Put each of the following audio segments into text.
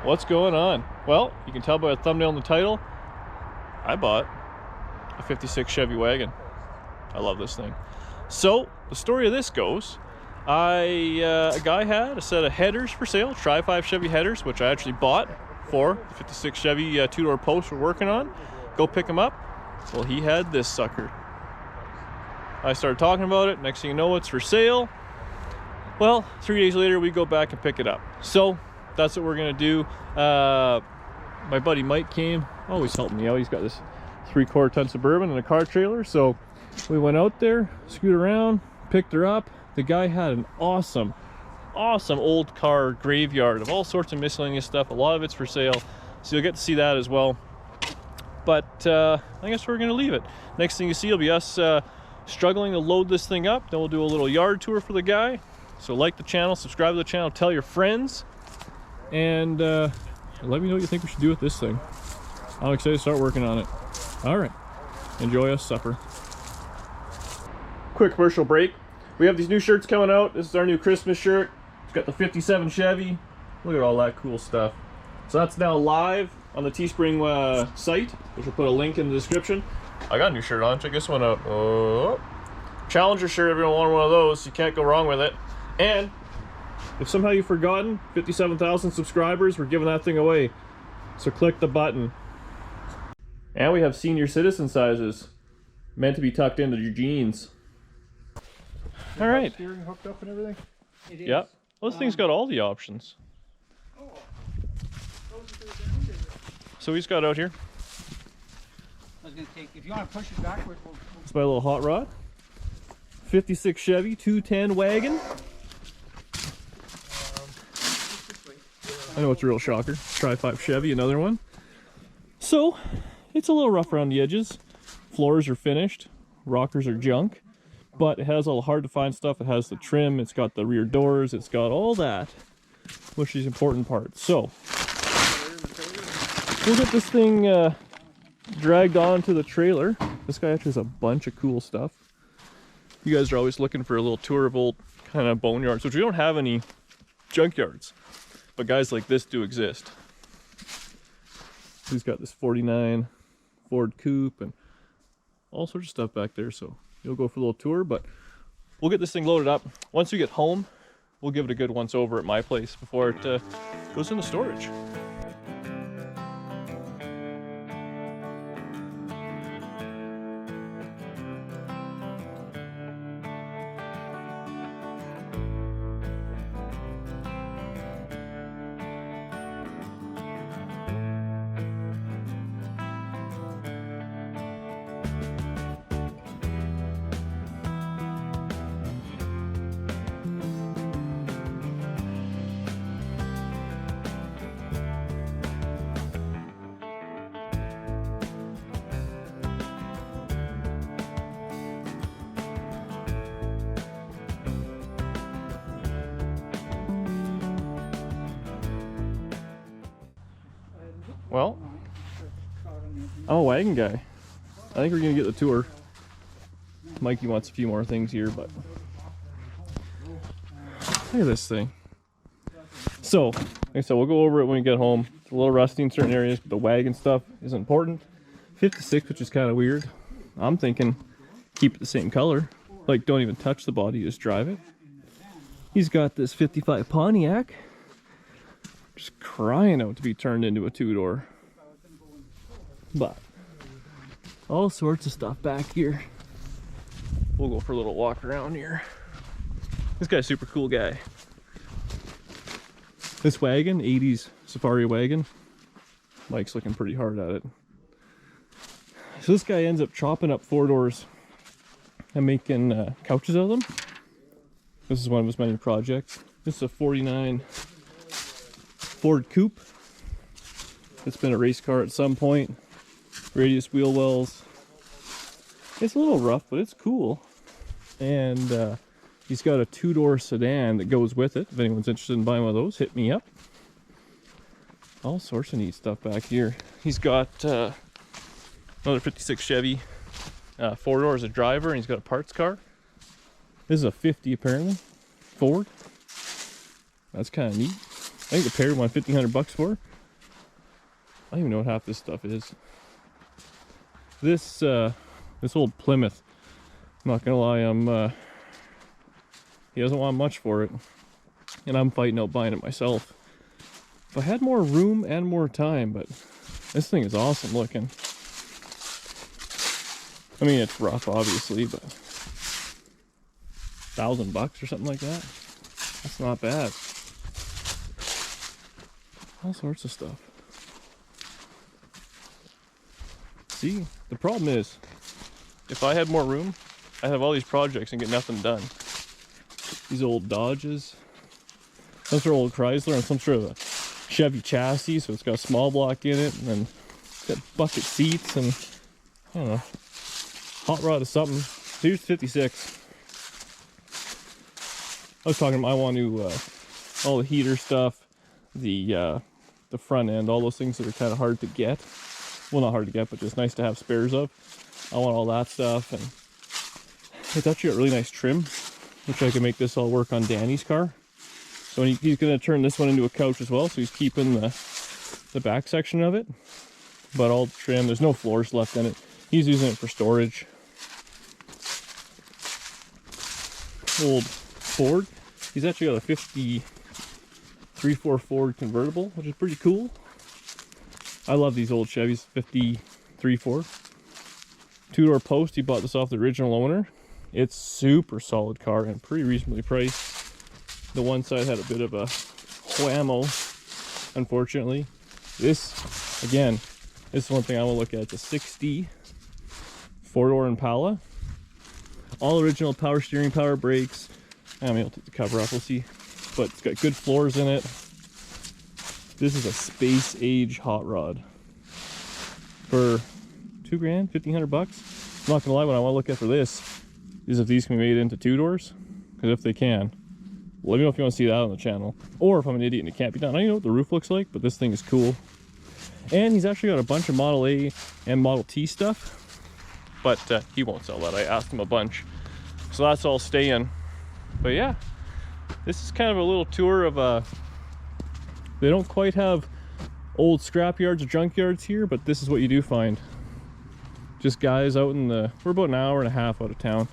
What's going on? Well, you can tell by the thumbnail and the title, I bought a 56 Chevy Wagon. I love this thing. So, the story of this goes, a guy had a set of headers for sale, Tri-5 Chevy headers, which I actually bought for the 56 Chevy two-door post we're working on. Go pick them up. Well, he had this sucker. I started talking about it. Next thing you know, it's for sale. Well, 3 days later, we go back and pick it up. So, that's what we're gonna do. My buddy Mike came, always helping me out. He's got this 3/4 ton Suburban and a car trailer. So we went out there, scooted around, picked her up. The guy had an awesome old car graveyard of all sorts of miscellaneous stuff. A lot of it's for sale. So you'll get to see that as well. But I guess we're gonna leave it. Next thing you see will be us struggling to load this thing up. Then we'll do a little yard tour for the guy. So like the channel, subscribe to the channel, tell your friends. And let me know what you think we should do with this thing. I'm excited to start working on it. All right, enjoy us supper. Quick commercial break. We have these new shirts coming out. This is our new Christmas shirt. It's got the 57 Chevy. Look at all that cool stuff. So that's now live on the Teespring site, which we'll put a link in the description. I got a new shirt on. Check this one out. Oh, Challenger shirt. Everyone wanted one of those. You can't go wrong with it. And if somehow you've forgotten, 57,000 subscribers, we're giving that thing away. So click the button. And we have senior citizen sizes, meant to be tucked into your jeans. All right. Steering hooked up and everything? It is. Yep. Well, this thing's got all the options. Oh. So he's got out here. I was gonna take, if you want to push it backwards, we'll... It's my little hot rod. 56 Chevy 210 wagon. I know it's a real shocker. Tri-5 Chevy, another one. So, it's a little rough around the edges. Floors are finished. Rockers are junk. But it has all the hard to find stuff. It has the trim. It's got the rear doors. It's got all that, which is important parts. So, we'll get this thing dragged onto the trailer. This guy actually has a bunch of cool stuff. You guys are always looking for a little tour of old kind of boneyards, which we don't have any junkyards. But guys like this do exist. He's got this 49 Ford Coupe and all sorts of stuff back there. So you'll go for a little tour, but we'll get this thing loaded up. Once we get home, we'll give it a good once over at my place before it goes into storage. Well, I'm a wagon guy. I think we're gonna get the tour. Mikey wants a few more things here, but look at this thing. So, like I said, we'll go over it when we get home. It's a little rusty in certain areas, but the wagon stuff is important. 56, which is kind of weird. I'm thinking keep it the same color. Like, don't even touch the body, just drive it. He's got this 55 Pontiac. Just crying out to be turned into a two-door. But all sorts of stuff back here. We'll go for a little walk around here. This guy's a super cool guy. This wagon, 80s Safari wagon, Mike's looking pretty hard at it. So this guy ends up chopping up four doors and making couches out of them. This is one of his many projects. This is a 49 Ford Coupe. It's been a race car at some point. Radius wheel wells. It's a little rough, but it's cool. And he's got a two-door sedan that goes with it. If anyone's interested in buying one of those, hit me up. All sorts of neat stuff back here. He's got another 56 Chevy, 4 doors, a driver, and he's got a parts car. This is a 50 apparently, Ford. That's kind of neat. I think the pair won $1,500 for. I don't even know what half this stuff is. This old Plymouth, I'm not gonna lie, he doesn't want much for it, and I'm fighting out buying it myself. If I had more room and more time, but this thing is awesome looking. I mean, it's rough, obviously, but $1,000 or something like that. That's not bad. All sorts of stuff. See, the problem is, if I had more room, I'd have all these projects and get nothing done. These old Dodges, some sort of old Chrysler, and some sort of a Chevy chassis, so it's got a small block in it, and then it's got bucket seats, and I don't know, hot rod or something. So here's 56. I was talking about, I want to, all the heater stuff, the front end, all those things that are kind of hard to get. Well, not hard to get, but just nice to have spares of. I want all that stuff, and it's actually got really nice trim, which I can make this all work on Danny's car. So he's going to turn this one into a couch as well, so he's keeping the back section of it, but all the trim. There's no floors left in it. He's using it for storage. Old Ford. He's actually got a 53.4 Ford convertible, which is pretty cool. I love these old Chevys. 53.4 two-door post. He bought this off the original owner. It's super solid car and pretty reasonably priced. The one side had a bit of a whammo, unfortunately. This, again, this is one thing I want to look at. It's a 60 four-door Impala. All original power steering, power brakes. I mean, I'll take the cover off, we'll see. But it's got good floors in it. This is a space age hot rod. For $2 grand, $1,500. I'm not gonna lie, what I want to look at for this is if these can be made into two doors. Because if they can, let me know if you want to see that on the channel. Or if I'm an idiot and it can't be done. I don't know what the roof looks like, but this thing is cool. And he's actually got a bunch of Model A and Model T stuff. But he won't sell that. I asked him a bunch. So that's all staying. But yeah, this is kind of a little tour of they don't quite have old scrap yards or junkyards here, but this is what you do find. Just guys out in we're about an hour and a half out of town.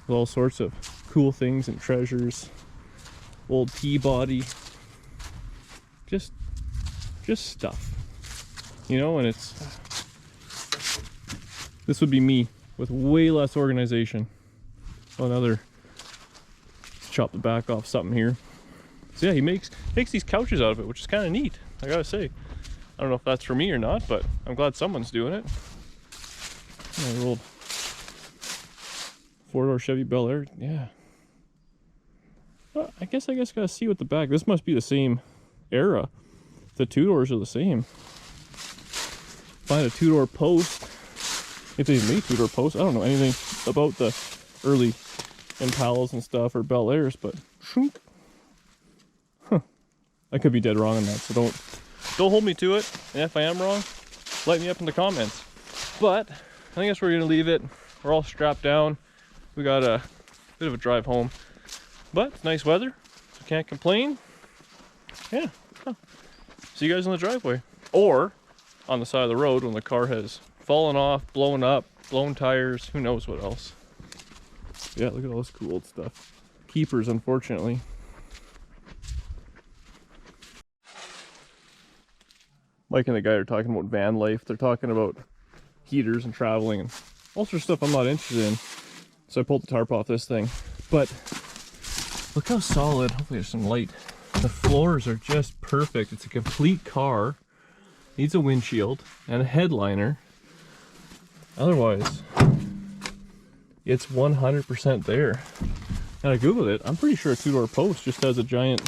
With all sorts of cool things and treasures. Old T-body. Just stuff. You know, and this would be me with way less organization. Oh, let's chop the back off something here. So yeah, he makes these couches out of it, which is kind of neat, I gotta say. I don't know if that's for me or not, but I'm glad someone's doing it. Oh, old four-door Chevy Bel-Air, yeah. Well, I guess gotta see what the back. This must be the same era. The two doors are the same. Find a two-door post. If they made two-door posts, I don't know anything about the early Impalas and stuff or Bel-Airs, but shunk. Huh. I could be dead wrong on that, so don't hold me to it. And if I am wrong, light me up in the comments. But I think that's where we're gonna leave it. We're all strapped down. We got a bit of a drive home, but it's nice weather, so can't complain. Yeah. Huh. See you guys on the driveway, or on the side of the road when the car has fallen off, blown up, blown tires, who knows what else. Yeah, look at all this cool old stuff. Keepers, unfortunately. Mike and the guy are talking about van life. They're talking about heaters and traveling and all sorts of stuff I'm not interested in. So I pulled the tarp off this thing. But look how solid. Hopefully there's some light. The floors are just perfect. It's a complete car. Needs a windshield and a headliner. Otherwise, it's 100% there. And I googled it. I'm pretty sure a two-door post just has a giant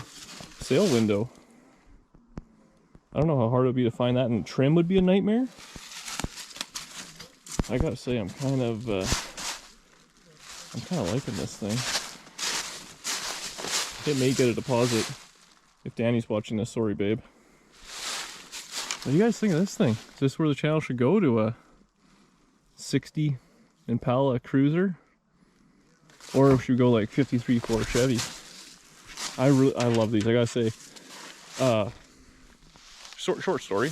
sail window. I don't know how hard it would be to find that, and trim would be a nightmare. I gotta say, I'm kind of liking this thing. It may get a deposit if Danny's watching this. Sorry, babe. What do you guys think of this thing? Is this where the channel should go, to a 60 Impala Cruiser? Or should we go like 53 Ford Chevy? I love these. I gotta say, Short story.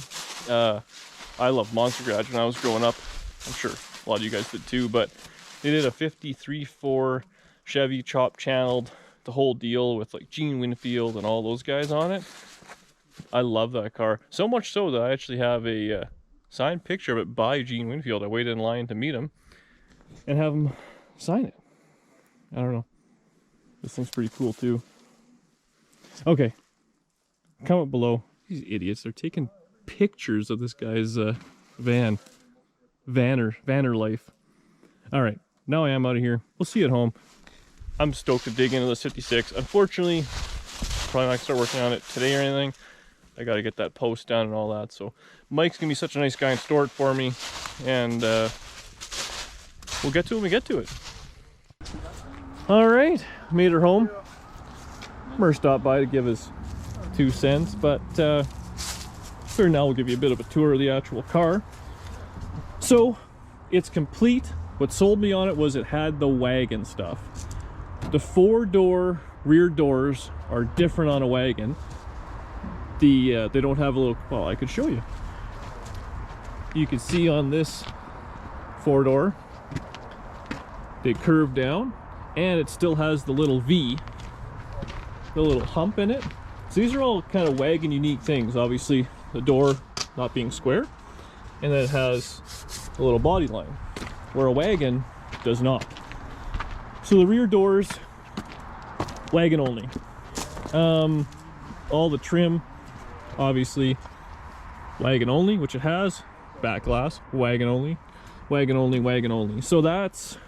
I loved Monster Garage when I was growing up. I'm sure a lot of you guys did too, but they did a 53.4 Chevy chop channeled, the whole deal with like Gene Winfield and all those guys on it. I love that car. So much so that I actually have a signed picture of it by Gene Winfield. I waited in line to meet him and have him sign it. I don't know. This thing's pretty cool too. Okay. Comment below. These idiots, they're taking pictures of this guy's Vanner life. All right, now I am out of here. We'll see you at home. I'm stoked to dig into this 56. Unfortunately, probably not gonna start working on it today or anything. I got to get that post done and all that. So Mike's gonna be such a nice guy and store it for me, and we'll get to it when we get to it. All right, made her home. Murr stopped by to give his 2 cents, but for now we'll give you a bit of a tour of the actual car. So it's complete. What sold me on it was it had the wagon stuff. The 4-door rear doors are different on a wagon. They don't have a little, well, I could show you. You can see on this 4-door, they curve down, and it still has the little V, the little hump in it. So these are all kind of wagon unique things. Obviously the door not being square, and then it has a little body line, where a wagon does not. So the rear doors, wagon only. All the trim, obviously wagon only, which it has. Back glass, wagon only, wagon only, wagon only. So that's,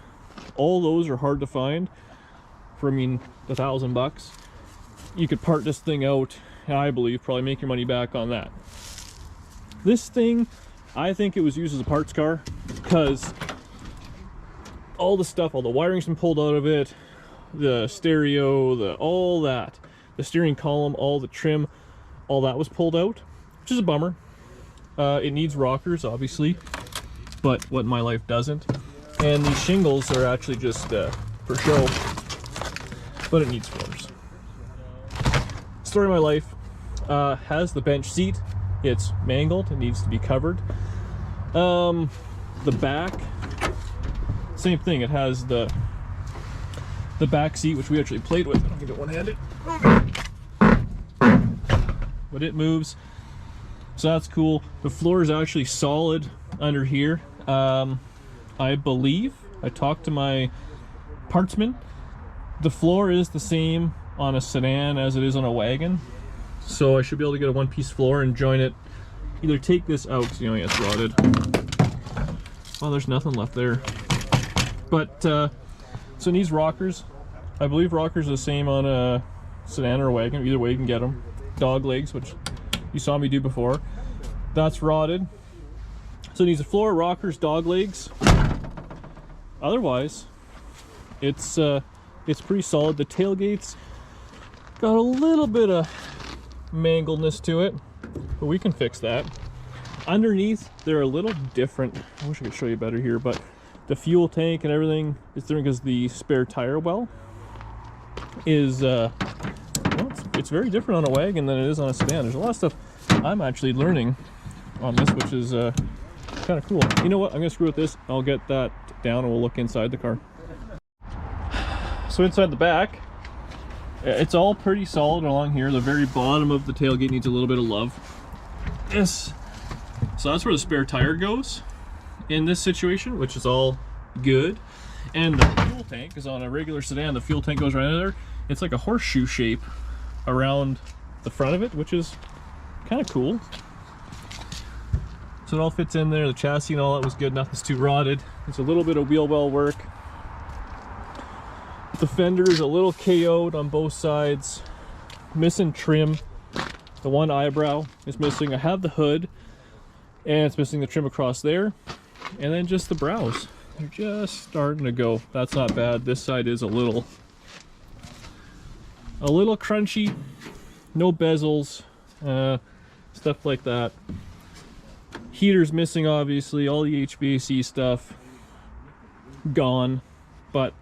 all those are hard to find for, I mean, $1,000. You could part this thing out, I believe, probably make your money back on that. This thing, I think it was used as a parts car, because all the stuff, all the wiring's been pulled out of it, the stereo, all that, the steering column, all the trim, all that was pulled out, which is a bummer. It needs rockers, obviously, but what in my life doesn't. And these shingles are actually just for show, but it needs floors. Story of my life, has the bench seat. It's mangled, it needs to be covered. The back, same thing, it has the back seat, which we actually played with. I'll get it one-handed. But it moves, so that's cool. The floor is actually solid under here. I believe, I talked to my partsman, the floor is the same on a sedan as it is on a wagon, so I should be able to get a one-piece floor and join it. Either take this out, because you know it's rotted. Oh, there's nothing left there. But so it needs rockers. I believe rockers are the same on a sedan or a wagon. Either way you can get them. Dog legs, which you saw me do before. That's rotted. So it needs a floor, rockers, dog legs. Otherwise, it's pretty solid. The tailgate's got a little bit of mangledness to it, but we can fix that. Underneath, they're a little different. I wish I could show you better here, but the fuel tank and everything is different because the spare tire well is well, it's very different on a wagon than it is on a sedan. There's a lot of stuff I'm actually learning on this, which is kind of cool. You know what? I'm gonna screw with this. I'll get that down and we'll look inside the car. So inside the back, it's all pretty solid along here. The very bottom of the tailgate needs a little bit of love. So that's where the spare tire goes in this situation, which is all good. And the fuel tank is on a regular sedan. The fuel tank goes right in there. It's like a horseshoe shape around the front of it, which is kind of cool. So it all fits in there. The chassis and all that was good. Nothing's too rotted. It's a little bit of wheel well work. The fender is a little KO'd on both sides. Missing trim. The one eyebrow is missing. I have the hood, and it's missing the trim across there. And then just the brows. They're just starting to go. That's not bad. This side is a little crunchy. No bezels, stuff like that. Heater's missing, obviously. All the HVAC stuff gone. But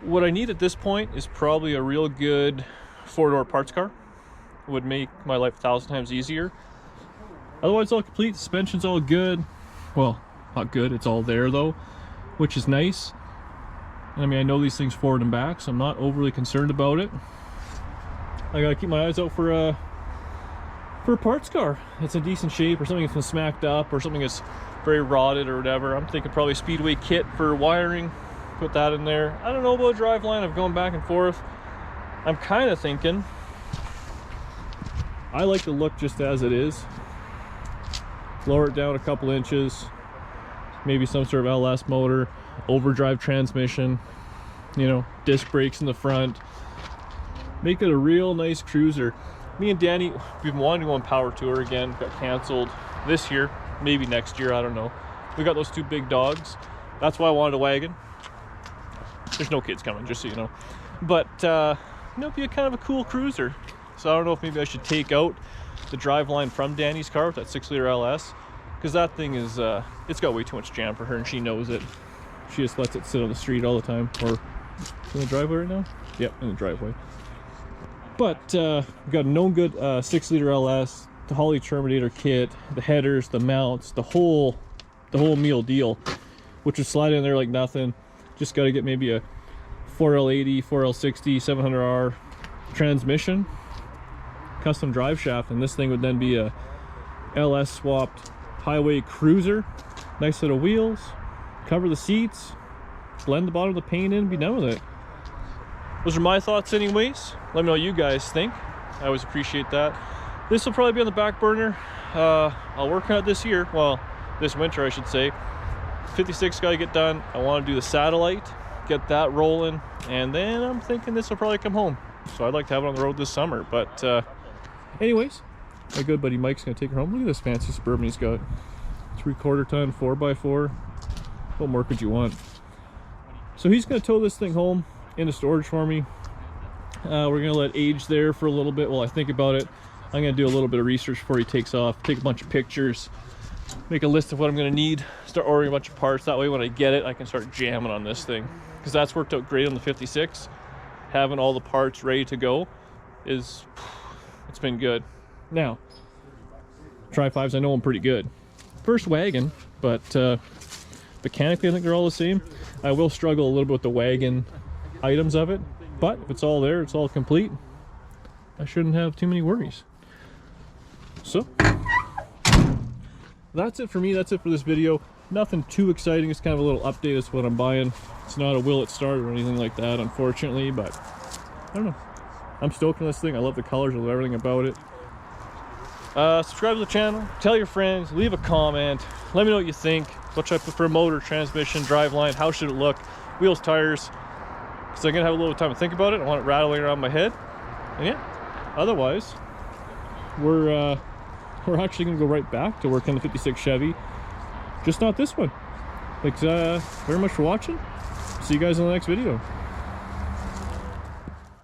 what I need at this point is probably a real good 4-door parts car. would make my life 1,000 times easier. Otherwise, all complete. Suspension's all good. Well, not good. It's all there though, which is nice. I mean, I know these things forward and back, so I'm not overly concerned about it. I gotta keep my eyes out for a parts car that's in decent shape, or something that's been smacked up, or something that's very rotted or whatever. I'm thinking probably Speedway kit for wiring. Put that in there. I don't know about driveline. I've gone back and forth. I'm kind of thinking I like the look just as it is. Lower it down a couple inches. Maybe some sort of LS motor, overdrive transmission, you know, disc brakes in the front. Make it a real nice cruiser. Me and Danny, we've been wanting to go on Power Tour again. Got canceled this year, maybe next year, I don't know. We got those two big dogs. That's why I wanted a wagon. There's no kids coming, just so you know. But, you know, it'd be a kind of a cool cruiser. So I don't know if maybe I should take out the driveline from Danny's car with that 6-liter LS. Because that thing is, it's got way too much jam for her, and she knows it. She just lets it sit on the street all the time. Or in the driveway right now? Yep, in the driveway. But we've got a known good 6-liter LS, the Holly Terminator kit, the headers, the mounts, the whole meal deal, which is slide in there like nothing. Just got to get maybe a 4L80, 4L60, 700R transmission, custom drive shaft, and this thing would then be a LS swapped highway cruiser. Nice set of wheels, cover the seats, blend the bottom of the paint in, be done with it. Those are my thoughts anyways. Let me know what you guys think. I always appreciate that. This will probably be on the back burner. I'll work on it this year. Well, this winter I should say. 56 gotta get done. I want to do the satellite, get that rolling, and then I'm thinking this will probably come home. So I'd like to have it on the road this summer. But anyways, my good buddy Mike's gonna take her home. Look at this fancy Suburban he's got. 3/4 ton 4x4. What more could you want? So he's gonna tow this thing home into storage for me. We're gonna let it age there for a little bit while I think about it. I'm gonna do a little bit of research before he takes off, take a bunch of pictures, make a list of what I'm gonna need, start ordering a bunch of parts. That way when I get it, I can start jamming on this thing, because that's worked out great on the 56. Having all the parts ready to go it's been good. Now, Tri-5s, I know I'm pretty good. First wagon, but mechanically I think they're all the same. I will struggle a little bit with the wagon items of it, but if it's all there, it's all complete, I shouldn't have too many worries. So that's it for me. That's it for this video. Nothing too exciting. It's kind of a little update as to what I'm buying. It's not a will it start or anything like that, unfortunately, but I don't know. I'm stoked on this thing. I love the colors. I love everything about it. Subscribe to the channel, tell your friends, leave a comment, let me know what you think. What should I put for a motor, transmission, driveline, how should it look, wheels, tires, because I'm gonna have a little time to think about it. I want it rattling around my head. And yeah, otherwise we're actually gonna go right back to work on the 56 Chevy, just not this one. Thanks very much for watching. See you guys in the next video.